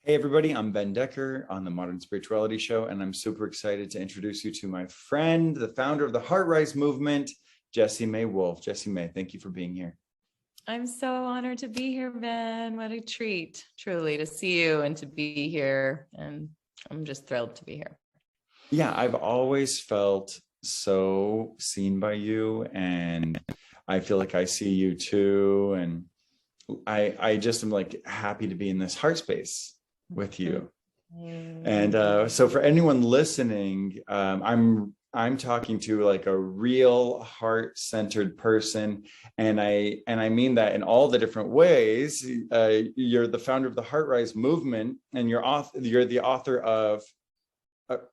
Hey everybody, I'm Ben Decker on the Modern Spirituality Show, and I'm super excited to introduce you to my friend, the founder of the HeartRise movement, Jessie May Wolfe. Jessie May, thank you for being here. I'm so honored to be here, Ben. What a treat, truly, to see you and to be here. And I'm just thrilled to be here. Yeah, I've always felt so seen by you, and I feel like I see you too. And I just am like happy to be in this heart space with you. And so for anyone listening, I'm talking to like a real heart-centered person, and I mean that in all the different ways. You're the founder of the HeartRise movement, and you're the author of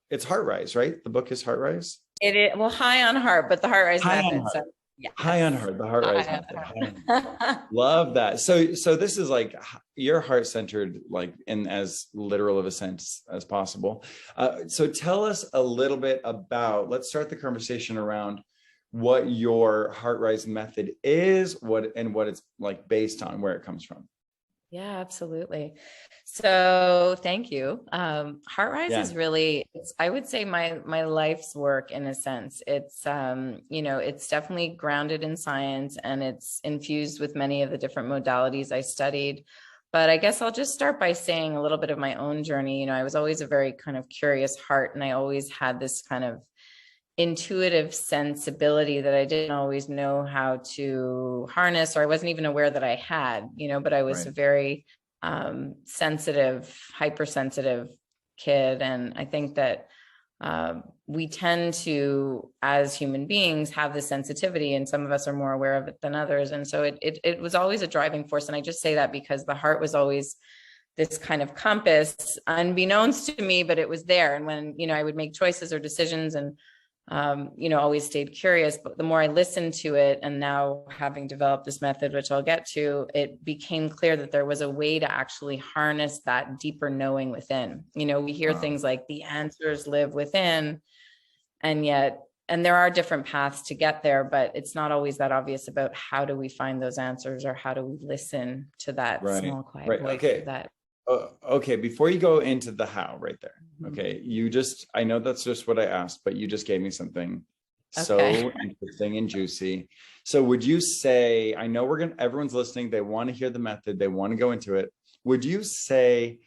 it's HeartRise, right? The book is HeartRise. It is, well, high on heart, but the HeartRise method. So, yes. High on heart, the HeartRise method. Love that. So this is like you're heart-centered, like in as literal of a sense as possible. So tell us a little bit about, let's start the conversation around what your HeartRise method is, what it's like based on, where it comes from. Yeah, absolutely. So thank you. HeartRise is really, I would say my life's work in a sense. It's, it's definitely grounded in science, and it's infused with many of the different modalities I studied. But I guess I'll just start by saying a little bit of my own journey. I was always a very kind of curious heart, and I always had this kind of intuitive sensibility that I didn't always know how to harness, or I wasn't even aware that I had, but I was a very sensitive, hypersensitive kid. And I think that we tend to, as human beings, have this sensitivity, and some of us are more aware of it than others. And so it was always a driving force. And I just say that because the heart was always this kind of compass, unbeknownst to me, but it was there. And when, I would make choices or decisions, and always stayed curious, but the more I listened to it, and now having developed this method, which I'll get to, it became clear that there was a way to actually harness that deeper knowing within. We hear things like the answers live within, and there are different paths to get there, but it's not always that obvious about how do we find those answers, or how do we listen to that small quiet voice. Okay. Okay, before you go into the how right there, okay, I know that's just what I asked, but you just gave me something so interesting and juicy. So would you say, I know everyone's listening, they want to hear the method, they want to go into it. Would you say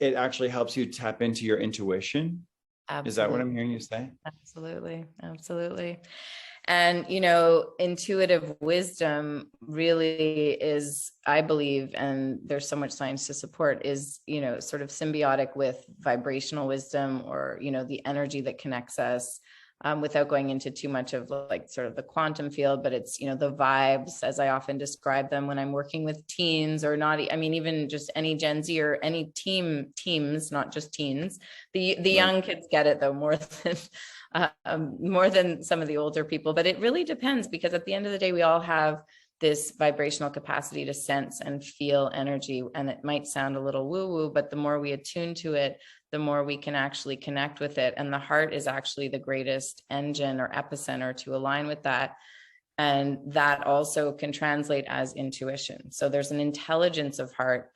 it actually helps you tap into your intuition? Absolutely. Is that what I'm hearing you say? Absolutely. And, intuitive wisdom really is, I believe, and there's so much science to support, is, sort of symbiotic with vibrational wisdom, or, the energy that connects us, without going into too much of like sort of the quantum field, but it's, the vibes, as I often describe them when I'm working with teens, or not. I mean, even just any Gen Z or any teams, not just teens. The young kids get it though, more than some of the older people. But it really depends, because at the end of the day, we all have this vibrational capacity to sense and feel energy. And it might sound a little woo-woo, but the more we attune to it, the more we can actually connect with it. And the heart is actually the greatest engine or epicenter to align with that. And that also can translate as intuition. So there's an intelligence of heart,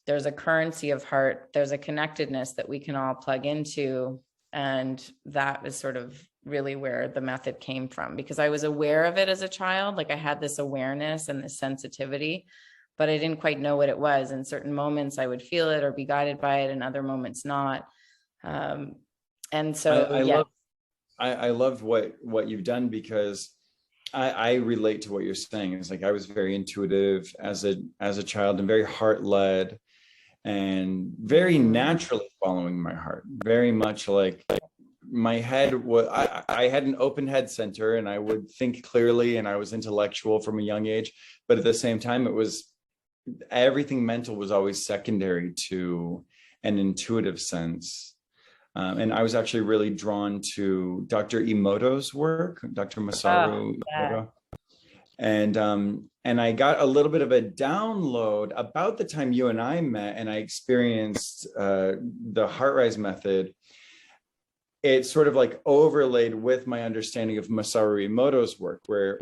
there's a currency of heart, there's a connectedness that we can all plug into. And that is sort of really where the method came from, because I was aware of it as a child. Like I had this awareness and this sensitivity, but I didn't quite know what it was. In certain moments I would feel it or be guided by it, and other moments not. And so I love what you've done, because I relate to what you're saying. It's like I was very intuitive as a child, and very heart-led, and very naturally following my heart, very much like my head was, I had an open head center, and I would think clearly, and I was intellectual from a young age, but at the same time, everything mental was always secondary to an intuitive sense. And I was actually really drawn to Dr. Emoto's work, Dr. Masaru Emoto. And I got a little bit of a download about the time you and I met, and I experienced the HeartRise method. It sort of like overlaid with my understanding of Masaru Emoto's work, where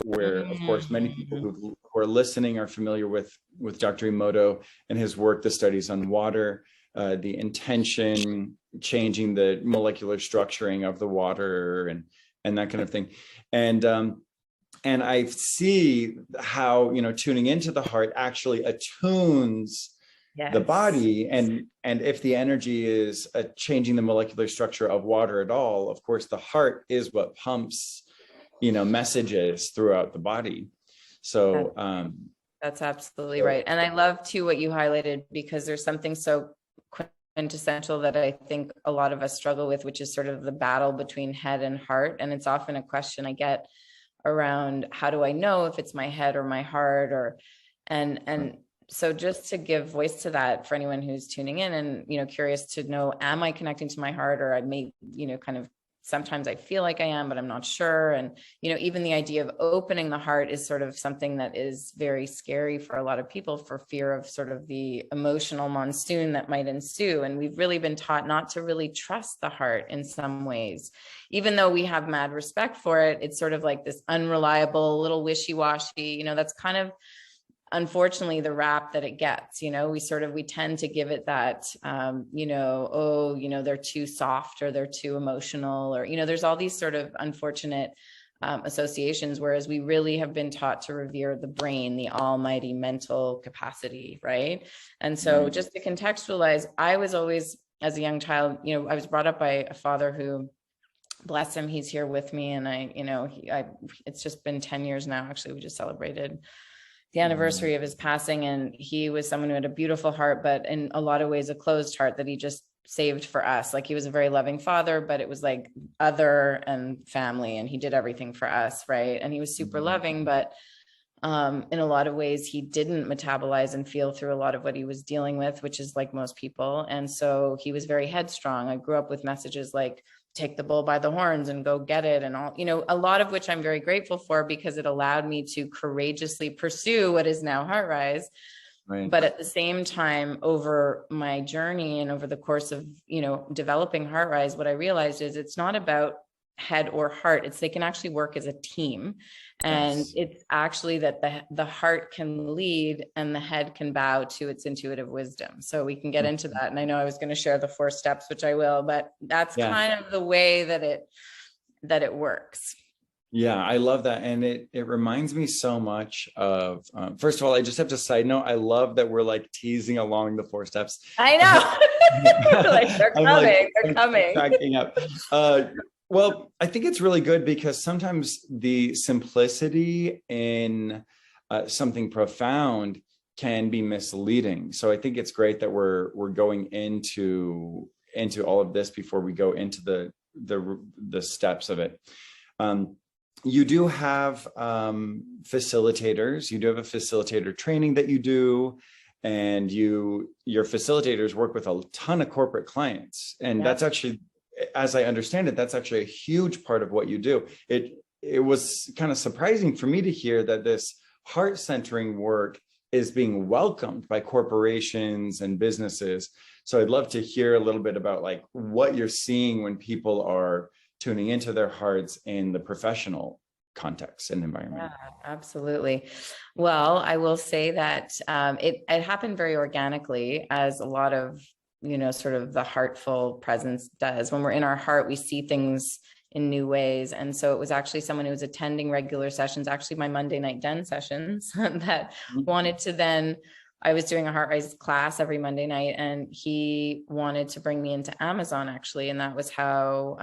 of course many people who are listening are familiar with Dr. Emoto and his work, the studies on water, the intention, changing the molecular structuring of the water, and that kind of thing. And I see how, tuning into the heart actually attunes the body. And if the energy is changing the molecular structure of water at all, of course, the heart is what pumps, messages throughout the body. So that's absolutely right. And I love too what you highlighted, because there's something so quintessential that I think a lot of us struggle with, which is sort of the battle between head and heart. And it's often a question I get around, how do I know if it's my head or my heart? And so just to give voice to that for anyone who's tuning in and, curious to know, am I connecting to my heart? Or I may, kind of, sometimes I feel like I am, but I'm not sure. And, even the idea of opening the heart is sort of something that is very scary for a lot of people, for fear of sort of the emotional monsoon that might ensue. And we've really been taught not to really trust the heart in some ways, even though we have mad respect for it. It's sort of like this unreliable, little wishy-washy, that's kind of, unfortunately, the rap that it gets. We tend to give it that, they're too soft, or they're too emotional, or, there's all these sort of unfortunate associations, whereas we really have been taught to revere the brain, the almighty mental capacity, right? And so just to contextualize, I was always, as a young child, I was brought up by a father who, bless him, he's here with me. And it's just been 10 years now. Actually, we just celebrated the anniversary of his passing. And he was someone who had a beautiful heart, but in a lot of ways, a closed heart that he just saved for us. Like, he was a very loving father, but it was like other and family, and he did everything for us. Right. And he was super loving, but in a lot of ways, he didn't metabolize and feel through a lot of what he was dealing with, which is like most people. And so he was very headstrong. I grew up with messages like, take the bull by the horns and go get it. And all, a lot of which I'm very grateful for, because it allowed me to courageously pursue what is now HeartRise. Right. But at the same time, over my journey and over the course of, developing HeartRise, what I realized is it's not about head or heart. They can actually work as a team. And it's actually that the heart can lead and the head can bow to its intuitive wisdom. So we can get into that. And I know I was going to share the 4 steps, which I will, but that's kind of the way that it works. Yeah, I love that. And it reminds me so much of, first of all, I just have to side note, I love that we're like teasing along the 4 steps. I know. Like, they're coming, they're coming. Cracking up. Well, I think it's really good, because sometimes the simplicity in something profound can be misleading. So I think it's great that we're going into all of this before we go into the steps of it. You do have facilitators. You do have a facilitator training that you do, and your facilitators work with a ton of corporate clients, and that's actually, as I understand it, that's actually a huge part of what you do. It was kind of surprising for me to hear that this heart centering work is being welcomed by corporations and businesses. So I'd love to hear a little bit about like what you're seeing when people are tuning into their hearts in the professional context and environment. Yeah, absolutely. Well, I will say that it happened very organically, as a lot of, sort of the heartful presence does. When we're in our heart, we see things in new ways. And so it was actually someone who was attending regular sessions, actually my Monday night den sessions, that wanted to then, I was doing a HeartRise class every Monday night, and he wanted to bring me into Amazon, actually. And that was how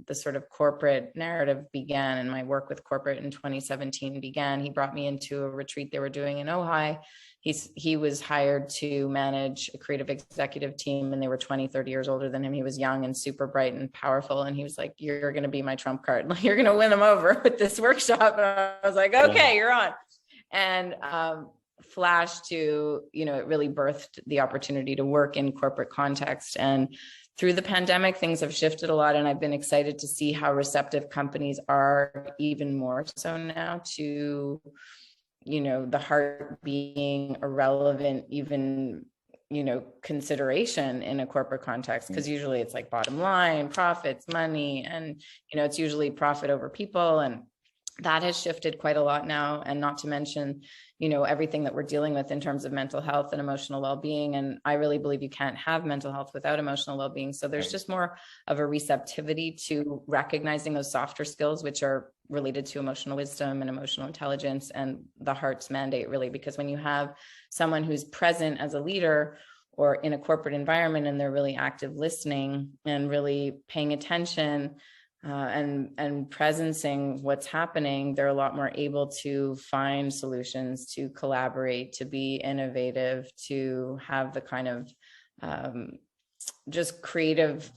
the sort of corporate narrative began, and my work with corporate in 2017 began. He brought me into a retreat they were doing in Ojai. He was hired to manage a creative executive team, and they were 20, 30 years older than him. He was young and super bright and powerful. And he was like, you're going to be my trump card. You're going to win them over with this workshop. And I was like, okay, you're on. And flash to, it really birthed the opportunity to work in corporate context. And through the pandemic, things have shifted a lot. And I've been excited to see how receptive companies are, even more so now, to the heart being a relevant, even, consideration in a corporate context. Because usually it's like bottom line, profits, money, and, it's usually profit over people. And that has shifted quite a lot now. And not to mention, everything that we're dealing with in terms of mental health and emotional well-being. And I really believe you can't have mental health without emotional well-being. So there's just more of a receptivity to recognizing those softer skills, which are related to emotional wisdom and emotional intelligence and the heart's mandate, really. Because when you have someone who's present as a leader or in a corporate environment, and they're really active listening and really paying attention, and presencing what's happening, they're a lot more able to find solutions, to collaborate, to be innovative, to have the kind of just creative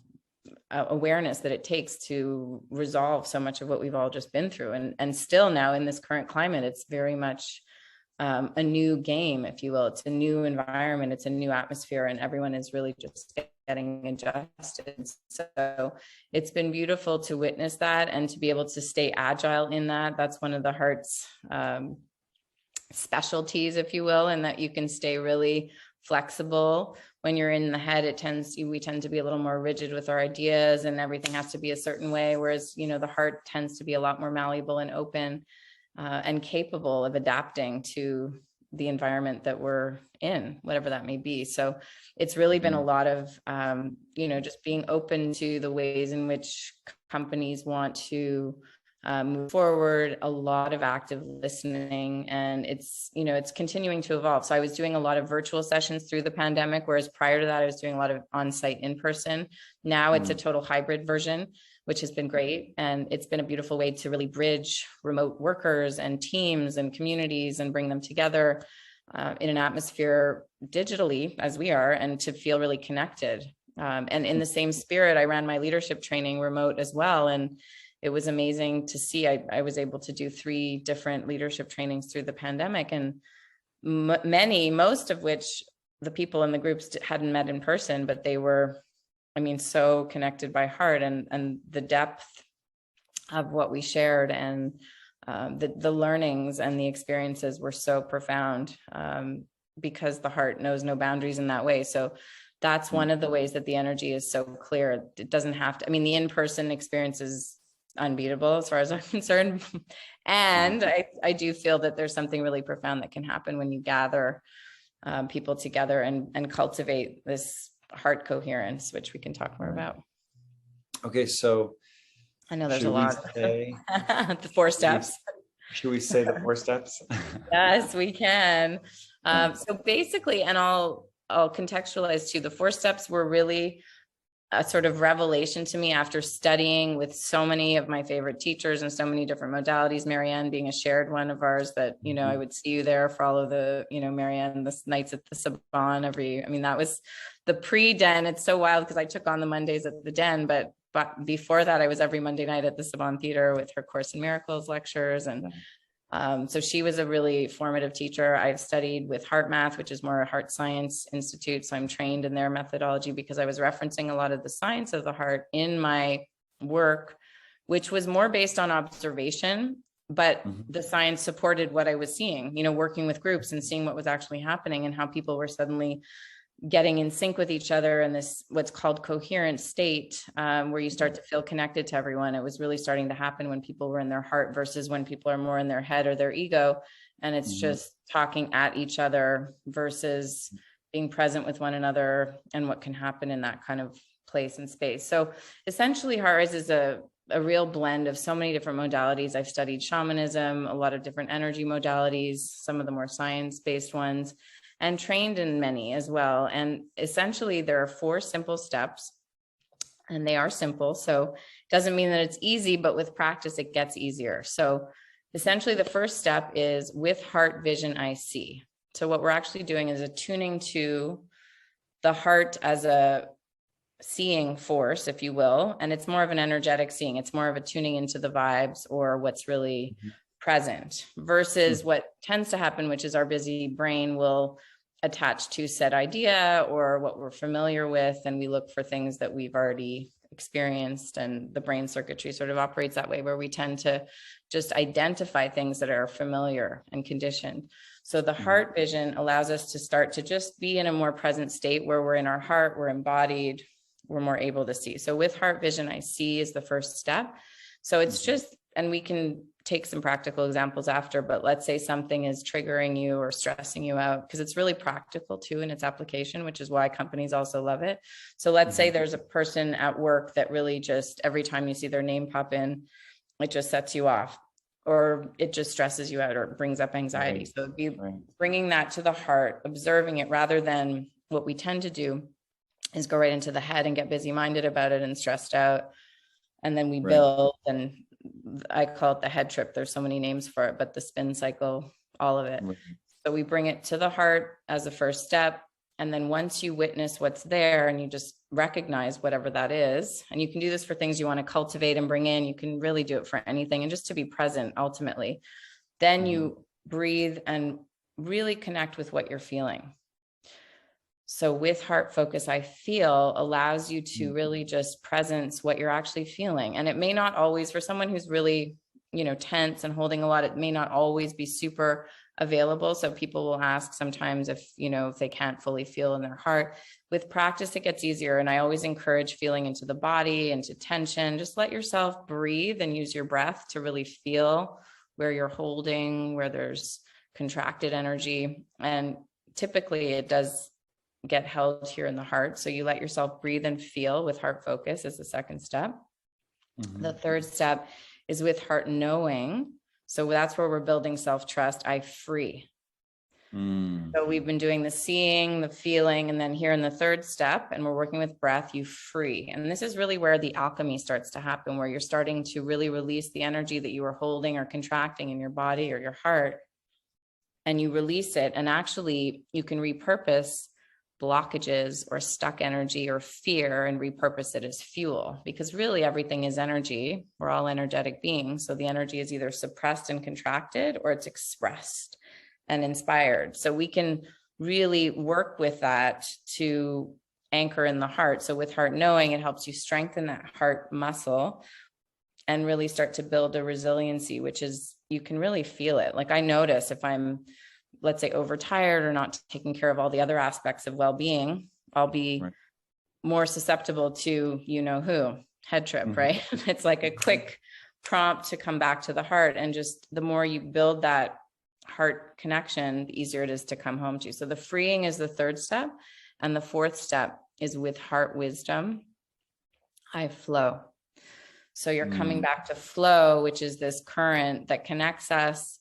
awareness that it takes to resolve so much of what we've all just been through. And still now in this current climate, it's very much a new game, if you will. It's a new environment, it's a new atmosphere, and everyone is really just getting adjusted. So it's been beautiful to witness that and to be able to stay agile in that. That's one of the heart's specialties, if you will, and that you can stay really flexible. When you're in the head, we tend to be a little more rigid with our ideas, and everything has to be a certain way, whereas the heart tends to be a lot more malleable and open, and capable of adapting to the environment that we're in, whatever that may be. So it's really been a lot of, just being open to the ways in which companies want to move forward, a lot of active listening, and it's continuing to evolve. So I was doing a lot of virtual sessions through the pandemic, whereas prior to that, I was doing a lot of on-site in-person. Now it's a total hybrid version, which has been great. And it's been a beautiful way to really bridge remote workers and teams and communities and bring them together in an atmosphere digitally as we are, and to feel really connected. And in the same spirit, I ran my leadership training remote as well. And it was amazing to see. I was able to do 3 different leadership trainings through the pandemic, and most of which the people in the groups hadn't met in person, but they were, so connected by heart, and the depth of what we shared, and the learnings and the experiences were so profound, because the heart knows no boundaries in that way. So that's one of the ways that the energy is so clear. It doesn't have to, the in-person experience is unbeatable as far as I'm concerned. And I do feel that there's something really profound that can happen when you gather people together and cultivate this heart coherence, which we can talk more about. Okay, so I know there's a lot. The 4 steps. Should we say the 4 steps? Yes, we can. So basically, and I'll contextualize too, the 4 steps were really a sort of revelation to me after studying with so many of my favorite teachers and so many different modalities, Marianne being a shared one of ours, that, I would see you there for all of the, Marianne, the nights at the Saban that was the pre-den. It's so wild because I took on the Mondays at the Den, but before that, I was every Monday night at the Saban Theater with her Course in Miracles lectures. And so she was a really formative teacher. I've studied with Heart Math, which is more a heart science institute. So I'm trained in their methodology because I was referencing a lot of the science of the heart in my work, which was more based on observation, but the science supported what I was seeing, working with groups and seeing what was actually happening and how people were suddenly getting in sync with each other in this, what's called coherent state, where you start to feel connected to everyone. It was really starting to happen when people were in their heart versus when people are more in their head or their ego. And it's just talking at each other versus being present with one another and what can happen in that kind of place and space. So essentially, HeartRise is a real blend of so many different modalities. I've studied shamanism, a lot of different energy modalities, some of the more science-based ones, and trained in many as well. And essentially there are 4 simple steps, and they are simple. So it doesn't mean that it's easy, but with practice, it gets easier. So essentially the first step is with heart vision, I see. So what we're actually doing is attuning to the heart as a seeing force, if you will. And it's more of an energetic seeing. It's more of a tuning into the vibes or what's really present versus what tends to happen, which is our busy brain will attach to said idea or what we're familiar with. And we look for things that we've already experienced. And the brain circuitry sort of operates that way, where we tend to just identify things that are familiar and conditioned. So the heart vision allows us to start to just be in a more present state where we're in our heart, we're embodied, we're more able to see. So with heart vision, I see is the first step. So it's just, and we can take some practical examples after, but let's say something is triggering you or stressing you out, because it's really practical too in its application, which is why companies also love it. So let's say there's a person at work that really just, every time you see their name pop in, it just sets you off, or it just stresses you out, or brings up anxiety. Right. So it'd be bringing that to the heart, observing it, rather than what we tend to do is go right into the head and get busy minded about it and stressed out. And then we build, and I call it the head trip. There's so many names for it, but the spin cycle, all of it. So we bring it to the heart as a first step. And then once you witness what's there and you just recognize whatever that is, and you can do this for things you want to cultivate and bring in, you can really do it for anything, and just to be present ultimately, then you breathe and really connect with what you're feeling. So with heart focus, I feel allows you to really just presence what you're actually feeling. And it may not always, for someone who's really, tense and holding a lot, it may not always be super available. So people will ask sometimes if they can't fully feel in their heart. With practice, it gets easier. And I always encourage feeling into the body, into tension. Just let yourself breathe and use your breath to really feel where you're holding, where there's contracted energy. And typically it does get held here in the heart. So you let yourself breathe and feel with heart focus as the second step. The third step is with heart knowing. So that's where we're building self-trust. I free. So we've been doing the seeing, the feeling, and then here in the third step, and we're working with breath, you free. And this is really where the alchemy starts to happen, where you're starting to really release the energy that you were holding or contracting in your body or your heart, and you release it. And actually you can repurpose blockages or stuck energy or fear and repurpose it as fuel, because really everything is energy. We're all energetic beings. So the energy is either suppressed and contracted, or it's expressed and inspired. So we can really work with that to anchor in the heart. So with heart knowing, it helps you strengthen that heart muscle and really start to build a resiliency, which is, you can really feel it. Like I notice if I'm, let's say, overtired or not taking care of all the other aspects of well-being, I'll be more susceptible to, who, head trip, right? It's like a quick prompt to come back to the heart. And just the more you build that heart connection, the easier it is to come home to. So the freeing is the third step. And the fourth step is with heart wisdom, I flow. So you're coming back to flow, which is this current that connects us.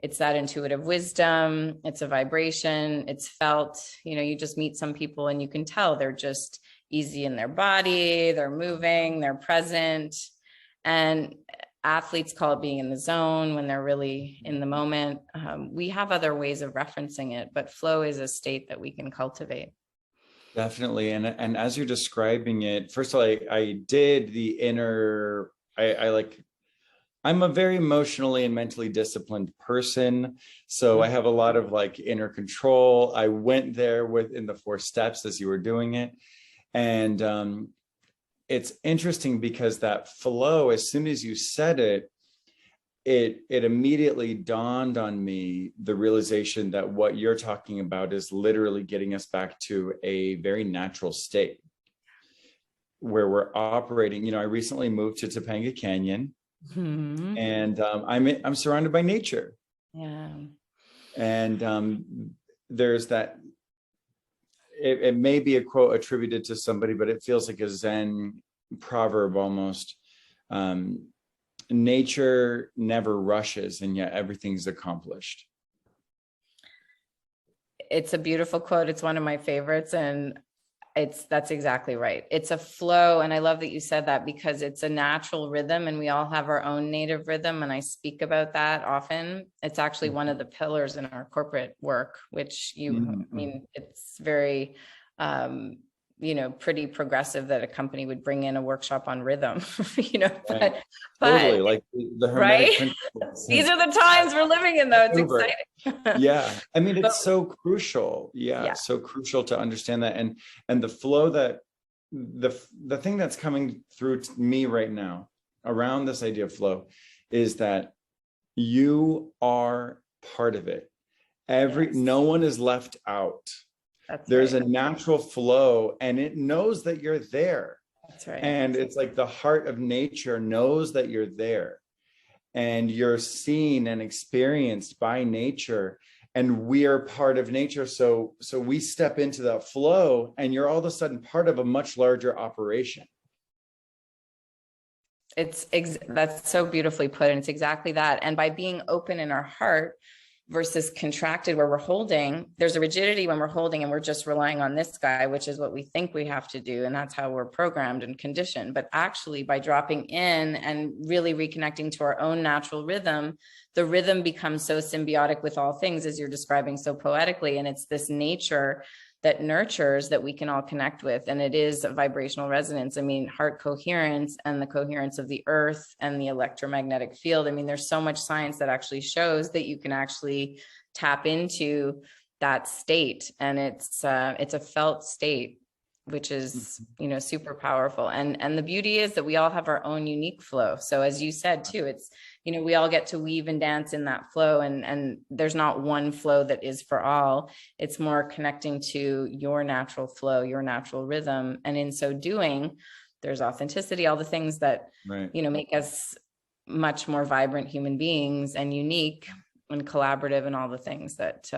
It's that intuitive wisdom. It's a vibration. It's felt. You just meet some people and you can tell they're just easy in their body. They're moving, they're present. And athletes call it being in the zone when they're really in the moment. We have other ways of referencing it, but flow is a state that we can cultivate. Definitely. And as you're describing it, first of all, I did the inner, I'm a very emotionally and mentally disciplined person. So I have a lot of inner control. I went there within the 4 steps as you were doing it. And it's interesting because that flow, as soon as you said it, it immediately dawned on me the realization that what you're talking about is literally getting us back to a very natural state where we're operating. I recently moved to Topanga Canyon. And I'm surrounded by nature. Yeah. And there's that, it may be a quote attributed to somebody, but it feels like a Zen proverb almost. Nature never rushes, and yet everything's accomplished. It's a beautiful quote. It's one of my favorites. And that's exactly right. It's a flow. And I love that you said that, because it's a natural rhythm and we all have our own native rhythm. And I speak about that often. It's actually one of the pillars in our corporate work, which it's very, pretty progressive that a company would bring in a workshop on rhythm, but totally, like the hermetic principles. These are the times we're living in, though. It's exciting. Yeah. I mean, it's so crucial. Yeah. So crucial to understand that. And the flow, that the thing that's coming through to me right now around this idea of flow is that you are part of it. No one is left out. There's a natural flow, and it knows that you're there. That's right. And it's like the heart of nature knows that you're there. and you're seen and experienced by nature, and we are part of nature. So we step into that flow, and you're all of a sudden part of a much larger operation. That's so beautifully put. And it's exactly that. And by being open in our heart versus contracted where we're holding, there's a rigidity when we're holding and we're just relying on this guy, which is what we think we have to do. And that's how we're programmed and conditioned. But actually, by dropping in and really reconnecting to our own natural rhythm, the rhythm becomes so symbiotic with all things, as you're describing so poetically. And it's this nature that nurtures that we can all connect with. And it is a vibrational resonance. I mean, heart coherence and the coherence of the earth and the electromagnetic field. I mean, there's so much science that actually shows that you can actually tap into that state. And it's a felt state, which is, you know, super powerful. And the beauty is that we all have our own unique flow. So as you said too, it's, you know, we all get to weave and dance in that flow, and there's not one flow that is for all. It's more connecting to your natural flow, your natural rhythm. And in so doing, there's authenticity, all the things that, right, you know, make us much more vibrant human beings and unique and collaborative, and all the things that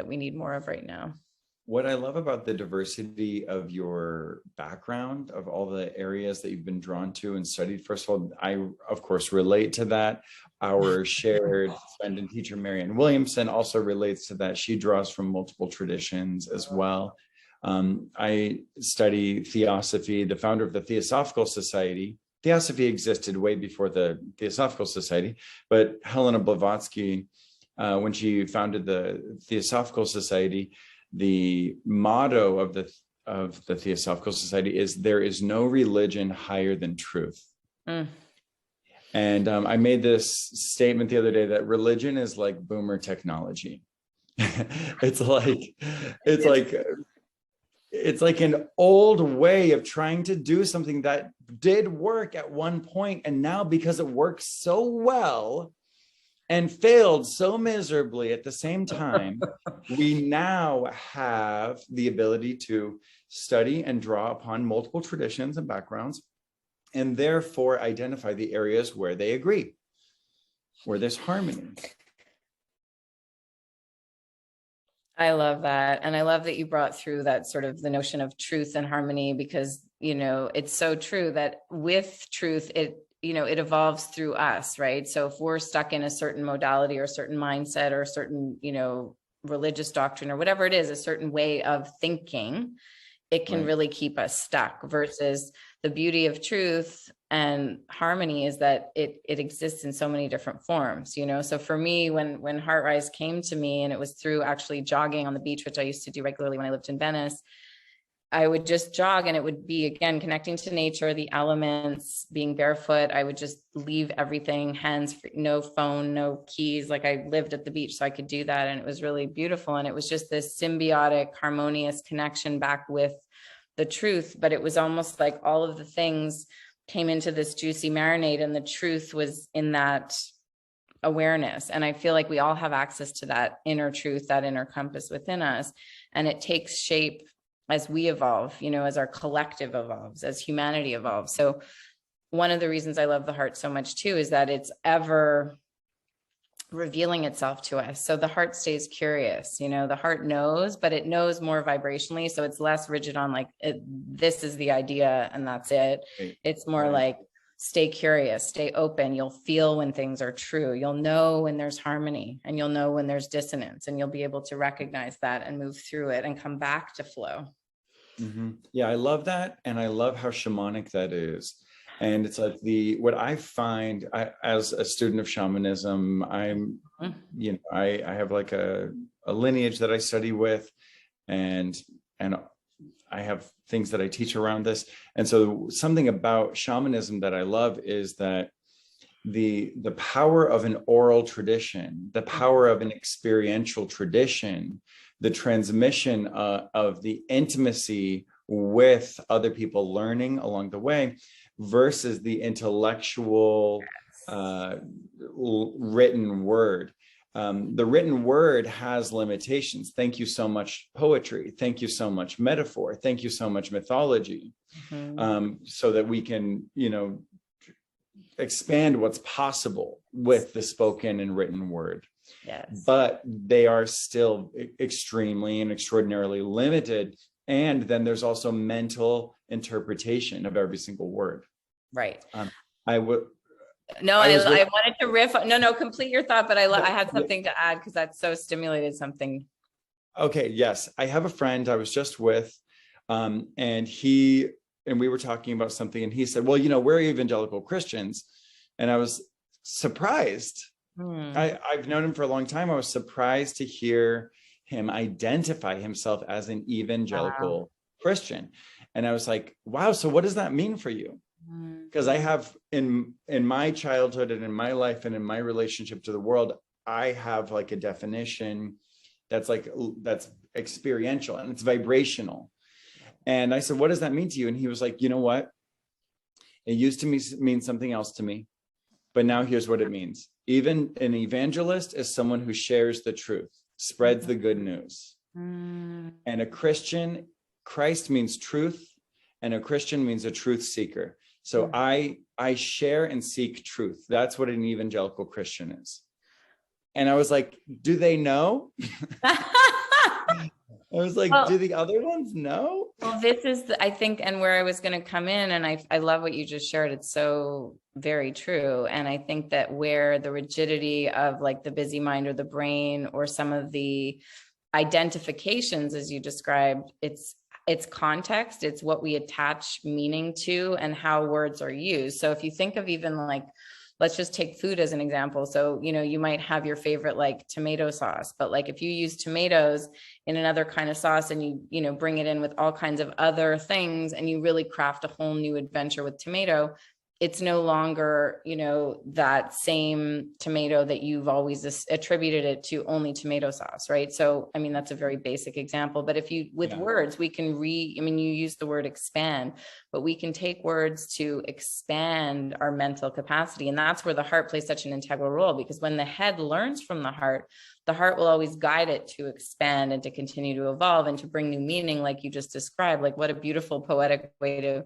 we need more of right now. What I love about the diversity of your background, of all the areas that you've been drawn to and studied, first of all, I, of course, relate to that. Our shared friend and teacher, Marianne Williamson, also relates to that. She draws from multiple traditions as well. I study Theosophy, the founder of the Theosophical Society. Theosophy existed way before the Theosophical Society, but Helena Blavatsky, when she founded the Theosophical Society, the motto of the Theosophical Society is, there is no religion higher than truth. And I made this statement the other day that religion is like boomer technology. It's like an old way of trying to do something that did work at one point, and now because it works so well and failed so miserably at the same time, we now have the ability to study and draw upon multiple traditions and backgrounds, and therefore identify the areas where they agree, where there's harmony. I love that. And I love that you brought through that sort of the notion of truth and harmony, because, you know, it's so true that with truth, it evolves through us, right? So if we're stuck in a certain modality or a certain mindset or a certain, you know, religious doctrine or whatever it is, a certain way of thinking, it can really keep us stuck, versus the beauty of truth and harmony is that it exists in so many different forms, you know? So for me, when HeartRise came to me, and it was through actually jogging on the beach, which I used to do regularly when I lived in Venice, I would just jog, and it would be, again, connecting to nature, the elements, being barefoot. I would just leave everything, hands free, no phone, no keys. Like, I lived at the beach, so I could do that. And it was really beautiful. And it was just this symbiotic, harmonious connection back with the truth. But it was almost like all of the things came into this juicy marinade, and the truth was in that awareness. And I feel like we all have access to that inner truth, that inner compass within us. And it takes shape as we evolve, you know, as our collective evolves, as humanity evolves. So one of the reasons I love the heart so much too, is that it's ever revealing itself to us. So the heart stays curious, you know, the heart knows, but it knows more vibrationally. So it's less rigid on like, this is the idea and that's it. It's more like, stay curious, stay open. You'll feel when things are true. You'll know when there's harmony, and you'll know when there's dissonance, and you'll be able to recognize that and move through it and come back to flow. Yeah, I love that. And I love how shamanic that is. And it's like what I find, as a student of shamanism, I'm, you know, I have like a lineage that I study with, and I have things that I teach around this. And so something about shamanism that I love is that the power of an oral tradition, the power of an experiential tradition, the transmission of the intimacy with other people learning along the way, versus the intellectual written word. The written word has limitations. Thank you so much, poetry. Thank you so much, metaphor. Thank you so much, mythology. So that we can, you know, expand what's possible with the spoken and written word. Yes. But they are still extremely and extraordinarily limited. And then there's also mental interpretation of every single word. Right. I would. No, I wanted to riff. No, complete your thought, but I had something to add because that so stimulated something. Okay. Yes. I have a friend I was just with, and we were talking about something, and he said, well, we're evangelical Christians. And I was surprised. I've known him for a long time. I was surprised to hear him identify himself as an evangelical Christian. And I was like, wow, so what does that mean for you? Because I have in my childhood and in my life and in my relationship to the world, I have like a definition that's experiential and it's vibrational. And I said, what does that mean to you? And he was like, you know what? It used to mean something else to me, but now here's what it means. Even an evangelist is someone who shares the truth, spreads the good news. And a Christian, Christ means truth, and a Christian means a truth seeker. So I share and seek truth. That's what an evangelical Christian is. And I was like, do they know? I was like, do the other ones know? Well, this is, I think, and where I was going to come in, and I love what you just shared. It's so very true. And I think that where the rigidity of like the busy mind or the brain or some of the identifications, as you described, it's context, it's what we attach meaning to and how words are used. So if you think of even like, let's just take food as an example. So, you might have your favorite like tomato sauce, but like if you use tomatoes in another kind of sauce and you bring it in with all kinds of other things and you really craft a whole new adventure with tomato, it's no longer, that same tomato that you've always attributed it to only tomato sauce, right? So, I mean, that's a very basic example, but with words, we can you use the word expand, but we can take words to expand our mental capacity. And that's where the heart plays such an integral role, because when the head learns from the heart will always guide it to expand and to continue to evolve and to bring new meaning, like you just described. Like, what a beautiful poetic way to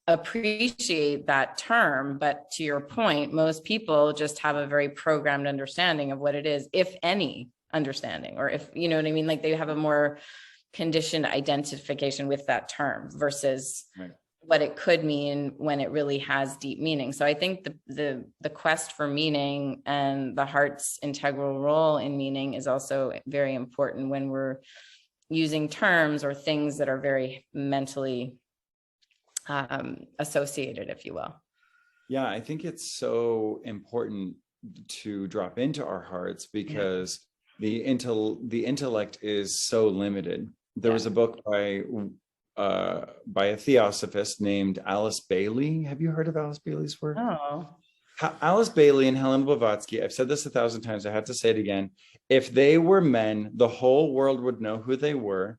appreciate that term. But to your point, most people just have a very programmed understanding of what it is, if any understanding, or if, you know what I mean? Like they have a more conditioned identification with that term versus what it could mean when it really has deep meaning. So I think the quest for meaning and the heart's integral role in meaning is also very important when we're using terms or things that are very mentally associated, if you will. Yeah, I think it's so important to drop into our hearts because the intellect is so limited. There was a book by a theosophist named Alice Bailey. Have you heard of Alice Bailey's work? Oh. Alice Bailey and Helen Blavatsky, I've said this 1,000 times, I have to say it again. If they were men, the whole world would know who they were.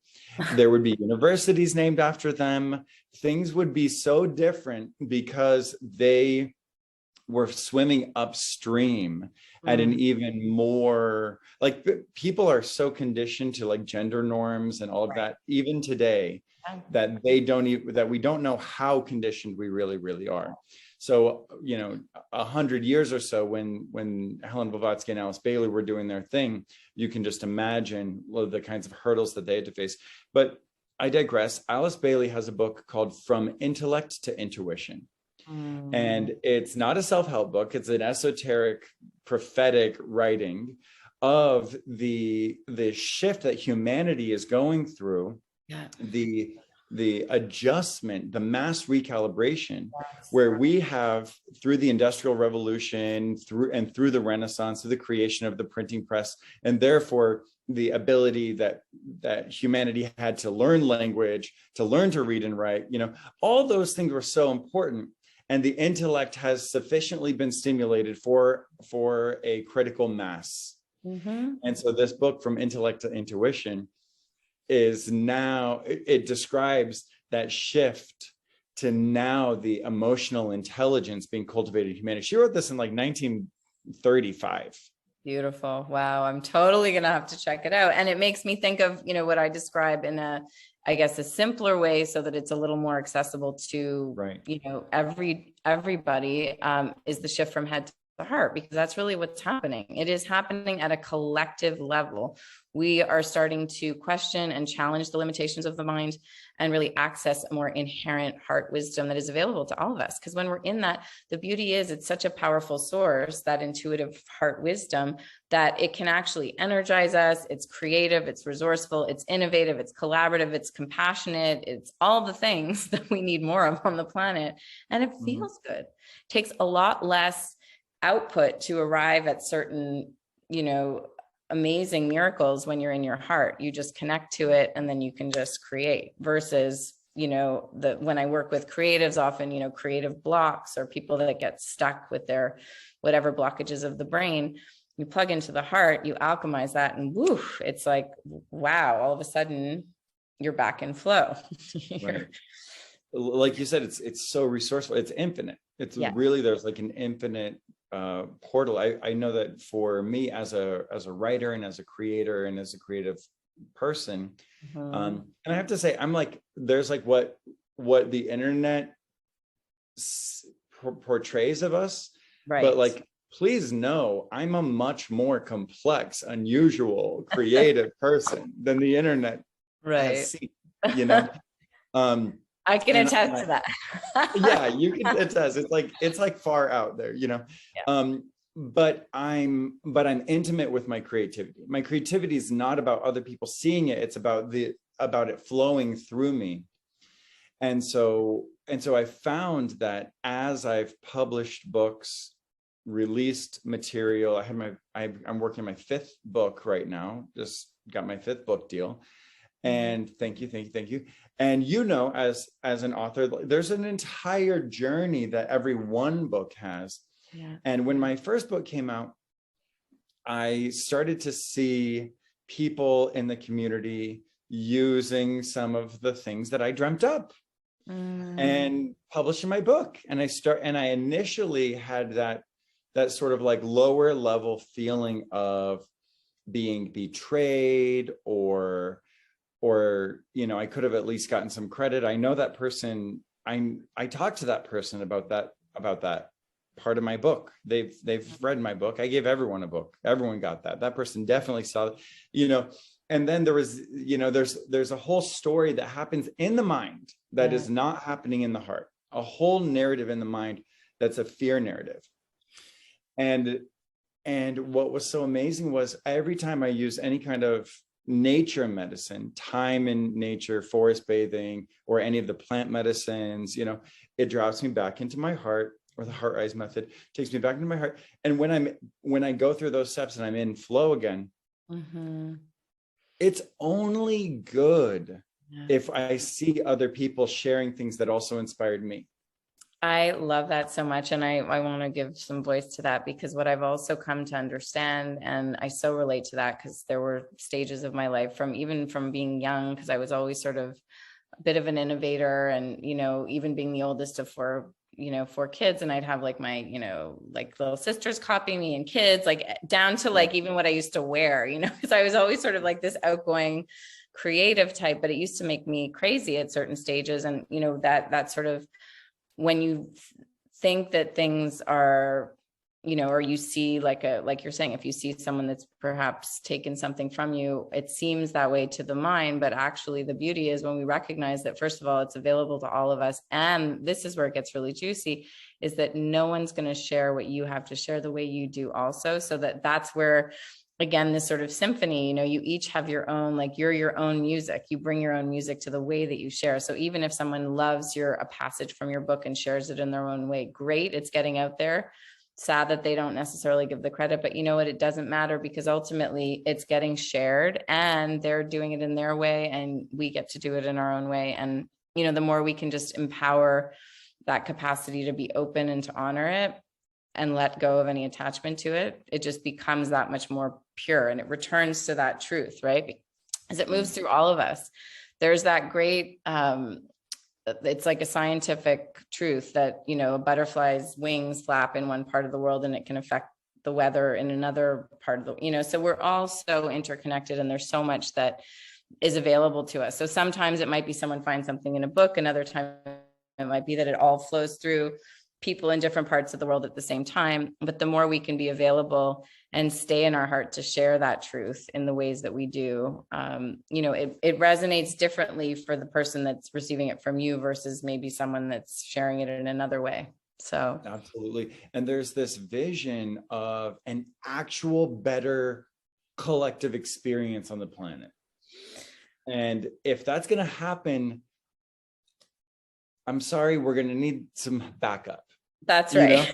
There would be universities named after them. Things would be so different because they were swimming upstream at an even more, like, people are so conditioned to like gender norms and all of that, even today, that we don't know how conditioned we really, really are. So, 100 years or so when Helen Blavatsky and Alice Bailey were doing their thing, you can just imagine the kinds of hurdles that they had to face. But I digress. Alice Bailey has a book called From Intellect to Intuition. And it's not a self-help book. It's an esoteric, prophetic writing of the shift that humanity is going through, the adjustment, the mass recalibration, where we have, through the Industrial Revolution, through the Renaissance, through the creation of the printing press, and therefore the ability that humanity had to learn language, to learn to read and write, all those things were so important. And the intellect has sufficiently been stimulated for a critical mass. And so this book, From Intellect to Intuition, is now, it describes that shift to now the emotional intelligence being cultivated in humanity. She wrote this in like 1935. Beautiful. Wow. I'm totally going to have to check it out. And it makes me think of, what I describe in I guess, a simpler way so that it's a little more accessible to, Right. everybody, is the shift from head to the heart, because that's really what's happening. It is happening at a collective level. We are starting to question and challenge the limitations of the mind and really access a more inherent heart wisdom that is available to all of us. Because when we're in that, the beauty is it's such a powerful source, that intuitive heart wisdom, that it can actually energize us. It's creative, it's resourceful, it's innovative, it's collaborative, it's compassionate, it's all the things that we need more of on the planet. And it feels good. It takes a lot less output to arrive at certain, amazing miracles when you're in your heart. You just connect to it and then you can just create, versus, when I work with creatives, often, creative blocks or people that get stuck with their whatever blockages of the brain. You plug into the heart, you alchemize that, and woo, it's like, wow, all of a sudden you're back in flow. Right. Like you said, it's so resourceful. It's infinite. It's really, there's like an infinite portal. I know that for me as a writer and as a creator and as a creative person, and I have to say, I'm like, there's like what the internet portrays of us, right? But like, please know, I'm a much more complex, unusual, creative person than the internet has seen, I can attest to that. Yeah, you can attest. It's like far out there, but I'm intimate with my creativity. My creativity is not about other people seeing it. It's about it flowing through me. And so I found that as I've published books, released material, I'm working on my 5th book right now. Just got my 5th book deal. And thank you. And as an author, there's an entire journey that every one book has. Yeah. And when my first book came out, I started to see people in the community using some of the things that I dreamt up and publishing my book. And I initially had that sort of like lower level feeling of being betrayed, or I could have at least gotten some credit. I know that person. I talked to that person about that part of my book. They've read my book. I gave everyone a book. Everyone got that. That person definitely saw it, and then there was, there's a whole story that happens in the mind that is not happening in the heart. A whole narrative in the mind that's a fear narrative. And what was so amazing was every time I use any kind of nature medicine, time in nature, forest bathing, or any of the plant medicines, it drops me back into my heart, or the HeartRise method takes me back into my heart. And when I go through those steps and I'm in flow again, it's only good if I see other people sharing things that also inspired me. I love that so much. And I want to give some voice to that, because what I've also come to understand, and I so relate to that, because there were stages of my life from being young, because I was always sort of a bit of an innovator, and, even being the oldest of 4 kids, and I'd have like my, like little sisters copying me, and kids, like down to like even what I used to wear, because I was always sort of like this outgoing creative type, but it used to make me crazy at certain stages. And, that sort of, when you think that things are, or you see like you're saying, if you see someone that's perhaps taken something from you, it seems that way to the mind, but actually the beauty is when we recognize that, first of all, it's available to all of us. And this is where it gets really juicy, is that no one's going to share what you have to share the way you do also. So that's where, again, this sort of symphony, you each have your own, like you're your own music. You bring your own music to the way that you share. So even if someone loves a passage from your book and shares it in their own way, great, it's getting out there. Sad that they don't necessarily give the credit, but you know what? It doesn't matter, because ultimately it's getting shared and they're doing it in their way and we get to do it in our own way. And, the more we can just empower that capacity to be open and to honor it and let go of any attachment to it, it just becomes that much more pure, and it returns to that truth, right? As it moves through all of us, there's that great, it's like a scientific truth that, a butterfly's wings flap in one part of the world and it can affect the weather in another part of the, you know, so we're all so interconnected, and there's so much that is available to us. So sometimes it might be someone finds something in a book, another time it might be that it all flows through people in different parts of the world at the same time. But the more we can be available and stay in our heart to share that truth in the ways that we do, you know, it resonates differently for the person that's receiving it from you versus maybe someone that's sharing it in another way. So absolutely. And there's this vision of an actual better collective experience on the planet. And if that's going to happen, I'm sorry, we're going to need some backup. That's right. You know?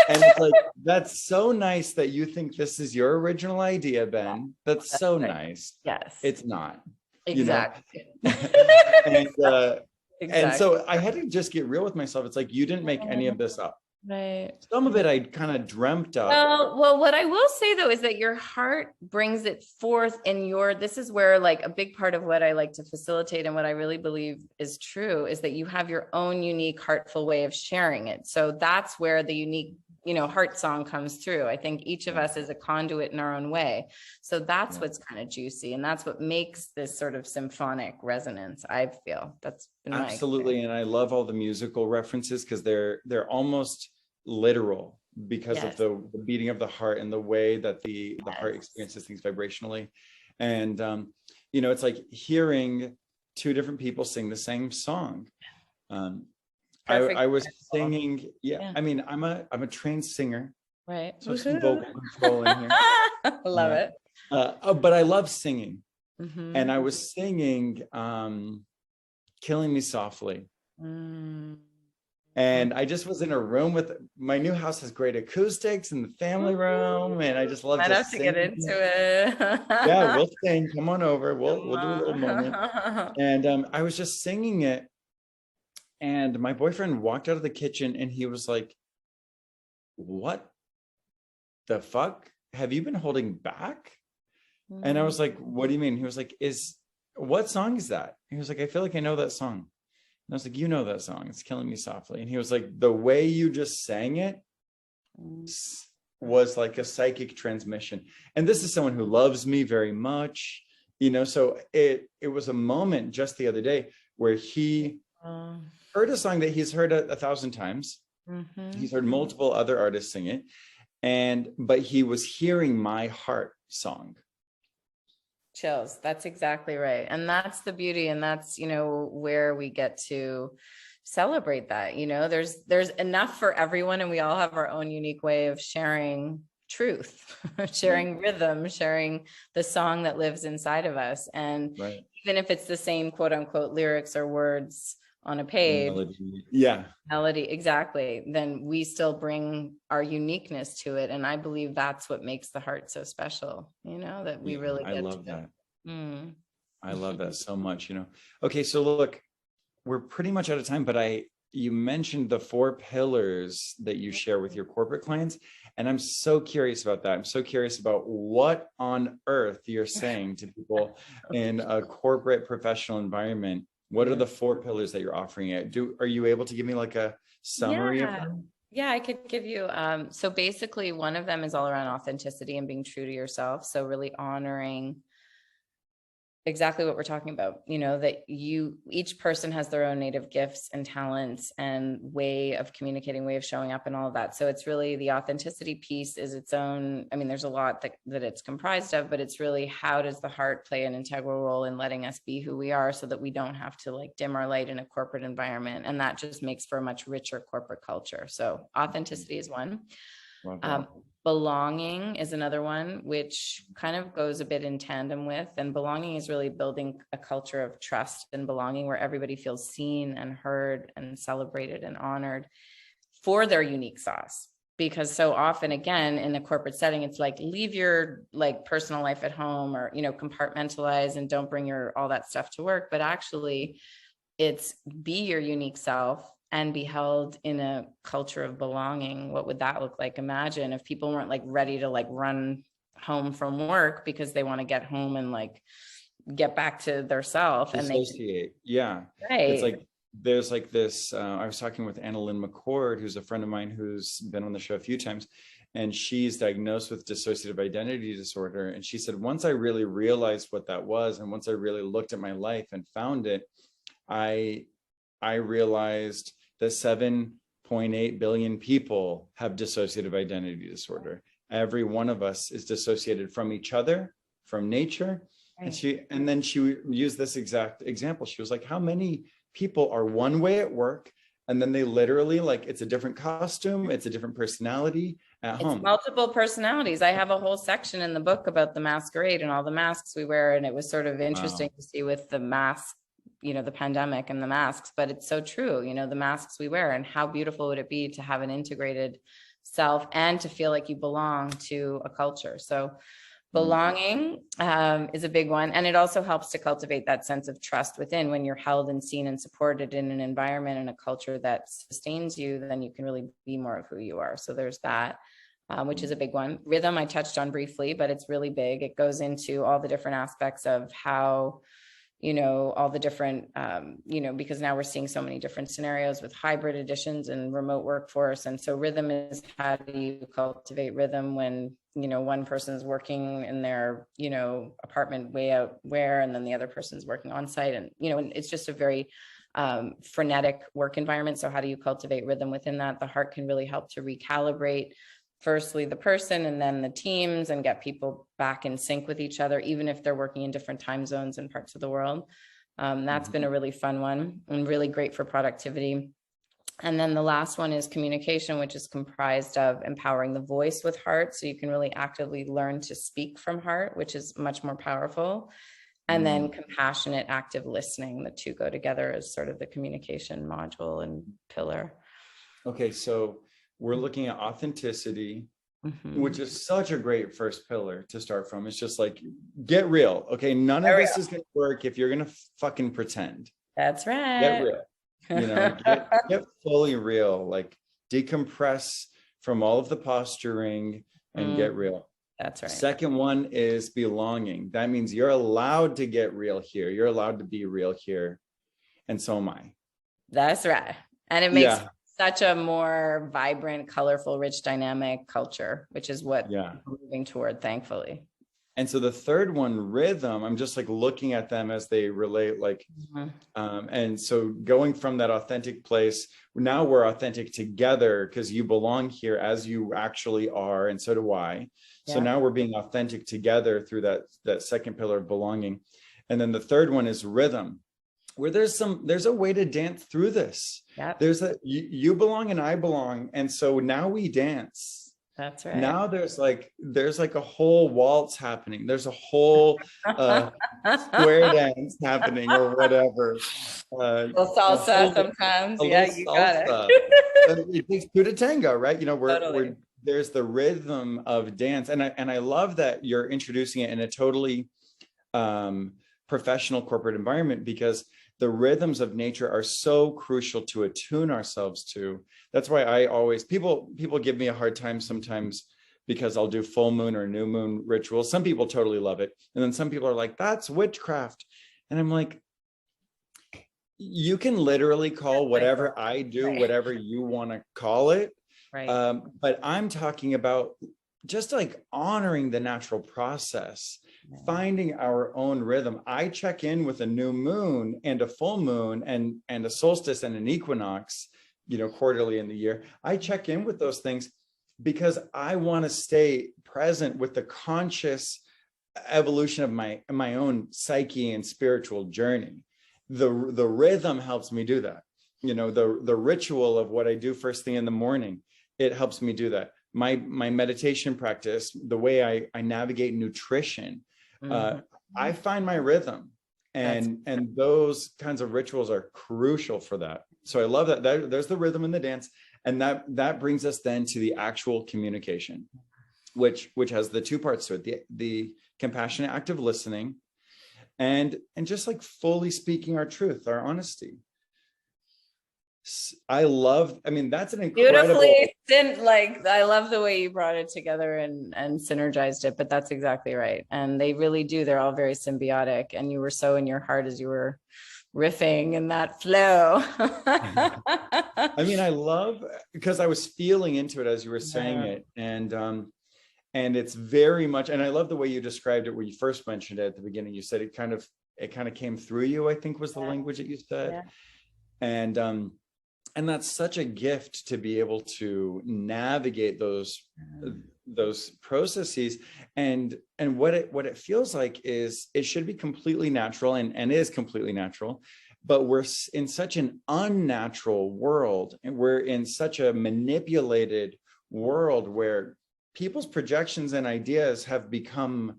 And it's like, that's so nice that you think this is your original idea, Ben. That's so right. Nice. Yes. It's not. Exactly. You know? And so I had to just get real with myself. It's like, you didn't make any of this up. Right. Some of it I kind of dreamt up. Well, what I will say though is that your heart brings it forth in this is where like a big part of what I like to facilitate and what I really believe is true is that you have your own unique heartful way of sharing it. So that's where the unique, you know, heart song comes through. I think each of us is a conduit in our own way. So that's what's kind of juicy, and that's what makes this sort of symphonic resonance. I feel that's been absolutely. And I love all the musical references because they're almost literal because of the beating of the heart and the way that the heart experiences things vibrationally. And you know, it's like hearing two different people sing the same song. I was singing. Yeah. I mean, I'm a trained singer. Right. So some vocal control in here. Love it. But I love singing. Mm-hmm. And I was singing Killing Me Softly. And I just was in a room with, my new house has great acoustics in the family room. And I just love to have to get into it. Yeah, we'll sing. Come on over. We'll do a little moment. And I was just singing it. And my boyfriend walked out of the kitchen and he was like, what the fuck? Have you been holding back? And I was like, what do you mean? He was like, what song is that? He was like, I feel like I know that song. And I was like, you know that song. It's Killing Me Softly. And he was like, the way you just sang it was like a psychic transmission. And this is someone who loves me very much, you know, so it was a moment just the other day where he heard a song that he's heard 1,000 times. Mm-hmm. He's heard multiple other artists sing it. But he was hearing my heart song. Chills. That's exactly right. And that's the beauty. And that's, you know, where we get to celebrate that, you know, there's enough for everyone. And we all have our own unique way of sharing truth, sharing rhythm, sharing the song that lives inside of us. And even if it's the same quote unquote lyrics or words on a page, melody, exactly, then we still bring our uniqueness to it. And I believe that's what makes the heart so special, you know, that we really get I love that. I love that so much, you know. Okay, so look, we're pretty much out of time, but you mentioned the 4 pillars that you share with your corporate clients, and I'm so curious about that. I'm so curious about what on earth you're saying to people in a corporate professional environment. What are the 4 pillars that you're offering it? Are you able to give me like a summary of them? Yeah, I could give you. So basically one of them is all around authenticity and being true to yourself. So really honoring exactly what we're talking about, you know, that each person has their own native gifts and talents and way of communicating, way of showing up and all of that. So it's really the authenticity piece is its own. I mean, there's a lot that it's comprised of, but it's really how does the heart play an integral role in letting us be who we are so that we don't have to like dim our light in a corporate environment. And that just makes for a much richer corporate culture. So authenticity is one. Belonging is another one, which kind of goes a bit in tandem with, and belonging is really building a culture of trust and belonging where everybody feels seen and heard and celebrated and honored for their unique sauce. Because so often, again, in a corporate setting, it's like, leave your like personal life at home or, you know, compartmentalize and don't bring all that stuff to work. But actually it's be your unique self and be held in a culture of belonging. What would that look like? Imagine if people weren't like ready to like run home from work because they want to get home and like get back to their self and associate. It's like, there's like this, I was talking with Annalyn McCord, who's a friend of mine who's been on the show a few times. and she's diagnosed with dissociative identity disorder. And she said, once I really realized what that was, and once I really looked at my life and found it, I realized that 7.8 billion people have dissociative identity disorder. Every one of us is dissociated from each other, from nature. Right. And then she used this exact example. She was like, how many people are one way at work, and then they literally, like, it's a different costume, it's a different personality at home. Multiple personalities. I have a whole section in the book about the masquerade and all the masks we wear. And it was sort of interesting to see with the mask, you know, the pandemic and the masks, but it's so true, you know, the masks we wear, and how beautiful would it be to have an integrated self and to feel like you belong to a culture. So belonging is a big one. And it also helps to cultivate that sense of trust within. When you're held and seen and supported in an environment and a culture that sustains you, then you can really be more of who you are. So there's that, which is a big one. Rhythm, I touched on briefly, but it's really big. It goes into all the different aspects of how, you know, all the different, you know, because now we're seeing so many different scenarios with hybrid additions and remote workforce. And so rhythm is, how do you cultivate rhythm when, you know, one person's working in their, you know, apartment way out where, and then the other person's working on site. And, you know, it's just a very frenetic work environment. So how do you cultivate rhythm within that? The heart can really help to recalibrate, firstly the person and then the teams, and get people back in sync with each other, even if they're working in different time zones and parts of the world. That's been a really fun one and really great for productivity. And then the last one is communication, which is comprised of empowering the voice with heart. So you can really actively learn to speak from heart, which is much more powerful. And then compassionate, active listening. The two go together as sort of the communication module and pillar. Okay, so we're looking at authenticity, which is such a great first pillar to start from. It's just like, get real. Okay, none of this is going to work if you're going to fucking pretend. That's right. Get real. You know, get fully real, like decompress from all of the posturing and get real. That's right. Second one is belonging. That means you're allowed to get real here. You're allowed to be real here. And so am I. That's right. And it makes such a more vibrant, colorful, rich, dynamic culture, which is what we're moving toward, thankfully. And so the third one, rhythm, I'm just like looking at them as they relate, like, and so going from that authentic place, now we're authentic together because you belong here as you actually are. And so do I. Yeah. So now we're being authentic together through that second pillar of belonging. And then the third one is rhythm, where there's a way to dance through this. Yep. There's you belong and I belong. And so now we dance. That's right. Now there's like a whole waltz happening. There's a whole square dance happening or whatever. Salsa sometimes. Yeah, you got it. It takes two to tango, right? You know, there's the rhythm of dance. And I love that you're introducing it in a totally professional corporate environment, because the rhythms of nature are so crucial to attune ourselves to. That's why I always, people give me a hard time sometimes because I'll do full moon or new moon rituals. Some people totally love it. And then some people are like, that's witchcraft. And I'm like, you can literally call whatever I do, whatever you want to call it. Right. But I'm talking about just like honoring the natural process, finding our own rhythm. I check in with a new moon and a full moon and a solstice and an equinox, you know, quarterly in the year. I check in with those things because I want to stay present with the conscious evolution of my own psyche and spiritual journey. The rhythm helps me do that. You know, the ritual of what I do first thing in the morning, it helps me do that. My meditation practice, the way I navigate nutrition, I find my rhythm, and those kinds of rituals are crucial for that. So I love that. There's the rhythm in the dance, and that brings us then to the actual communication, which has the two parts to it: the compassionate, active listening, and just like fully speaking our truth, our honesty. I mean, that's an incredible, beautifully, I love the way you brought it together and synergized it, but that's exactly right. And they really do. They're all very symbiotic. And you were so in your heart as you were riffing and that flow. I mean, I love, because I was feeling into it as you were saying it. And it's very much, and I love the way you described it when you first mentioned it at the beginning. You said it kind of came through you, I think was the language that you said. And that's such a gift to be able to navigate those processes. And what it feels like is it should be completely natural, and is completely natural, but we're in such an unnatural world, and we're in such a manipulated world where people's projections and ideas have become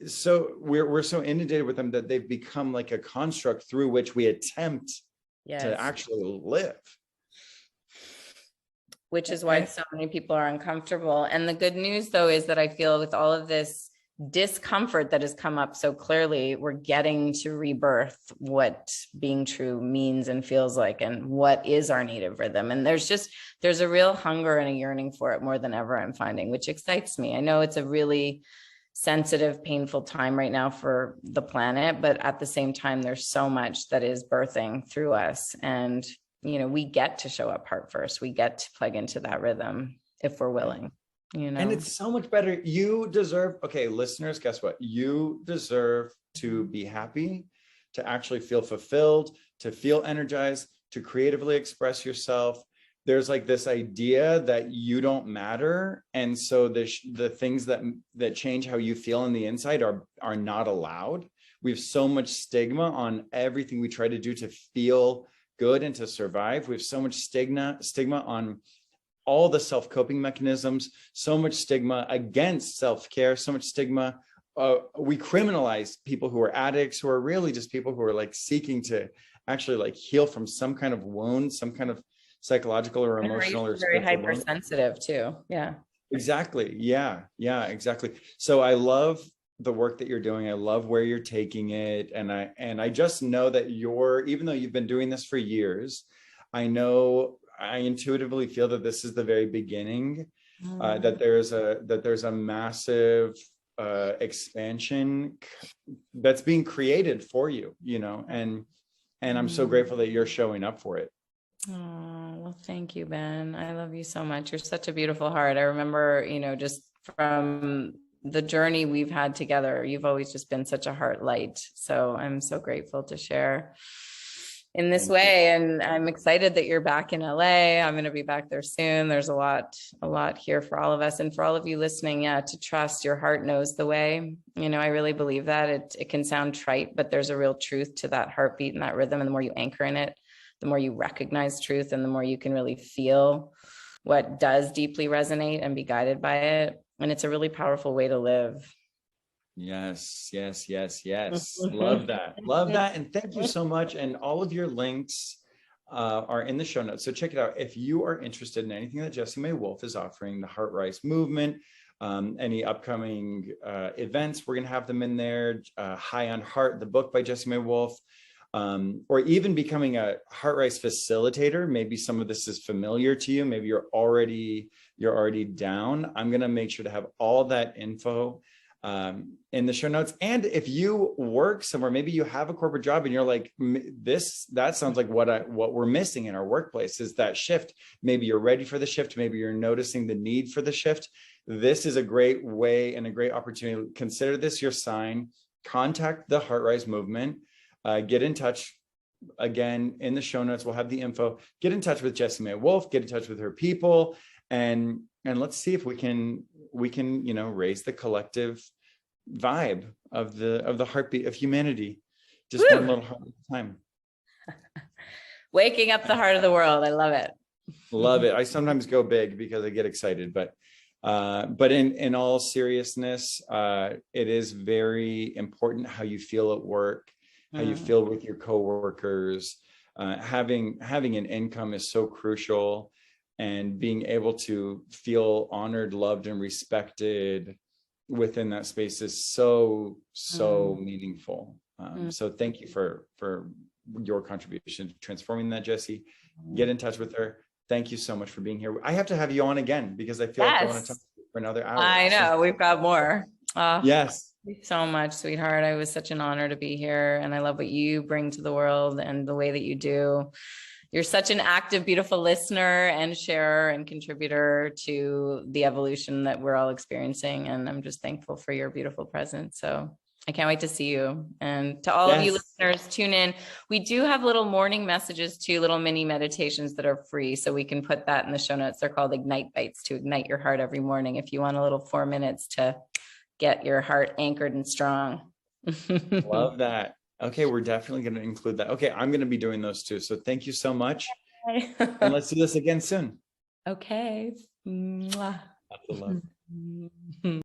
so we're so inundated with them that they've become like a construct through which we attempt to actually live. Which is why so many people are uncomfortable. And the good news, though, is that I feel with all of this discomfort that has come up so clearly, we're getting to rebirth what being true means and feels like, and what is our native rhythm. And there's a real hunger and a yearning for it more than ever, I'm finding, which excites me. I know it's a really sensitive, painful time right now for the planet, but at the same time, there's so much that is birthing through us. And, we get to show up heart first. We get to plug into that rhythm if we're willing, And it's so much better. You deserve, okay, listeners, guess what? You deserve to be happy, to actually feel fulfilled, to feel energized, to creatively express yourself. There's like this idea that you don't matter. And so the things that change how you feel on the inside are not allowed. We have so much stigma on everything we try to do to feel good and to survive. We have so much stigma on all the self-coping mechanisms, so much stigma against self-care, so much stigma. We criminalize people who are addicts, who are really just people who are like seeking to actually like heal from some kind of wound, some kind of psychological or emotional or very hypersensitive too. Yeah, exactly. Yeah, exactly. So I love the work that you're doing. I love where you're taking it. And I just know that even though you've been doing this for years, I intuitively feel that this is the very beginning, that there's a massive expansion that's being created for you, and I'm so grateful that you're showing up for it. Oh, well, thank you, Ben. I love you so much. You're such a beautiful heart. I remember, just from the journey we've had together, you've always just been such a heart light. So I'm so grateful to share in this way. And I'm excited that you're back in LA. I'm going to be back there soon. There's a lot here for all of us, and for all of you listening, to trust your heart knows the way. I really believe that. It can sound trite, but there's a real truth to that heartbeat and that rhythm. And the more you anchor in it, the more you recognize truth, and the more you can really feel what does deeply resonate and be guided by it. And it's a really powerful way to live. Yes. Love that. And thank you so much. And all of your links are in the show notes. So check it out. If you are interested in anything that Jessie May Wolfe is offering, the HeartRise movement, any upcoming events, we're going to have them in there. High on Heart, the book by Jessie May Wolfe, or even becoming a HeartRise facilitator. Maybe some of this is familiar to you. Maybe you're already down. I'm going to make sure to have all that info in the show notes. And if you work somewhere, maybe you have a corporate job and you're like, that sounds like what we're missing in our workplace is that shift. Maybe you're ready for the shift. Maybe you're noticing the need for the shift. This is a great way and a great opportunity. Consider this your sign. Contact the HeartRise movement. Get in touch. Again, in the show notes, we'll have the info. Get in touch with Jessie May Wolfe, get in touch with her people, and let's see if we can raise the collective vibe of the heartbeat of humanity, just one little heart at a time. Waking up the heart of the world. I love it. Love it. I sometimes go big because I get excited, but in all seriousness, it is very important how you feel at work, how you feel with your coworkers. Having an income is so crucial, and being able to feel honored, loved, and respected within that space is so meaningful. So thank you for your contribution to transforming that, Jessie. Get in touch with her. Thank you so much for being here. I have to have you on again because I feel like I want to talk to you for another hour. I know, we've got more. Yes. you so much, sweetheart. It was such an honor to be here. And I love what you bring to the world and the way that you do. You're such an active, beautiful listener and sharer and contributor to the evolution that we're all experiencing. And I'm just thankful for your beautiful presence. So I can't wait to see you. And to all of you listeners, tune in. We do have little morning messages too, little mini meditations that are free. So we can put that in the show notes. They're called Ignite Bites, to ignite your heart every morning. If you want a little 4 minutes to get your heart anchored and strong. Love that. Okay, we're definitely going to include that. Okay, I'm going to be doing those too. So thank you so much. And let's do this again soon. Okay. Mwah. Lots of love.